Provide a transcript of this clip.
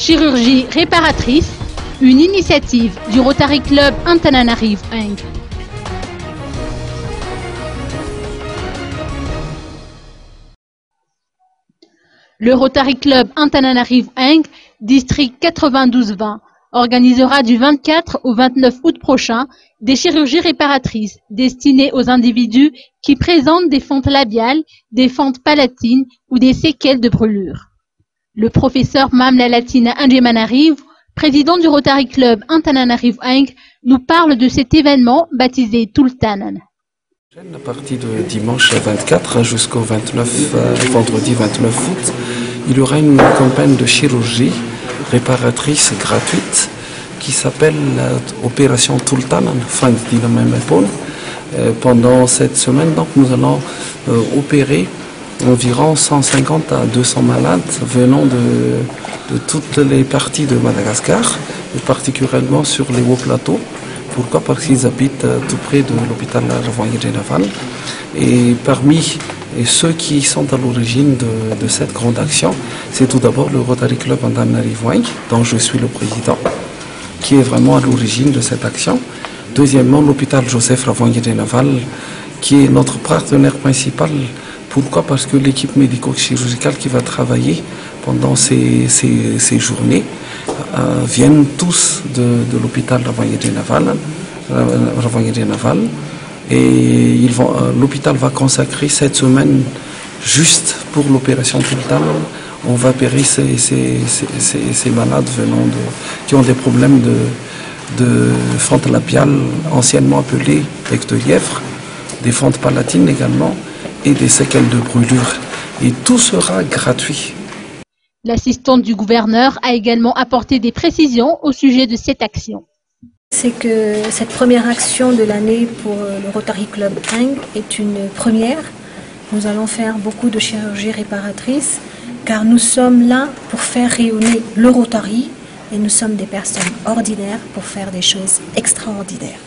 Chirurgie réparatrice, une initiative du Rotary Club Antananarivo Ingue. Le Rotary Club Antananarivo Ingue, district 92-20, organisera du 24 au 29 août prochain des chirurgies réparatrices destinées aux individus qui présentent des fentes labiales, des fentes palatines ou des séquelles de brûlure. Le professeur Mamla Latina Angemanarivo, président du Rotary Club Antananarivo Ingue, nous parle de cet événement baptisé Tultanan. À partir de dimanche 24 jusqu'au 29, vendredi 29 août, il y aura une campagne de chirurgie réparatrice gratuite qui s'appelle Opération Tultanan, Frank Dinamemepon. Pendant cette semaine, donc, nous allons opérer environ 150 à 200 malades venant de toutes les parties de Madagascar, et particulièrement sur les hauts plateaux. Pourquoi? Parce qu'ils habitent tout près de l'hôpital Ravangere-Naval. Et parmi ceux qui sont à l'origine de cette grande action, c'est tout d'abord le Rotary Club Antananarivo Ingue, dont je suis le président, qui est vraiment à l'origine de cette action. Deuxièmement, l'hôpital Joseph Ravangere-Naval, qui est notre partenaire principal. Pourquoi? Parce que l'équipe médico-chirurgicale qui va travailler pendant ces journées viennent tous de l'hôpital Ravangere-Naval. Et l'hôpital va consacrer cette semaine juste pour l'opération Tultanan. On va opérer ces malades qui ont des problèmes de fente labiale, anciennement appelées bec de lièvre, des fentes palatines également, et des séquelles de brûlure. Et tout sera gratuit. L'assistante du gouverneur a également apporté des précisions au sujet de cette action. C'est que cette première action de l'année pour le Rotary Club Ingue est une première. Nous allons faire beaucoup de chirurgie réparatrice car nous sommes là pour faire rayonner le Rotary et nous sommes des personnes ordinaires pour faire des choses extraordinaires.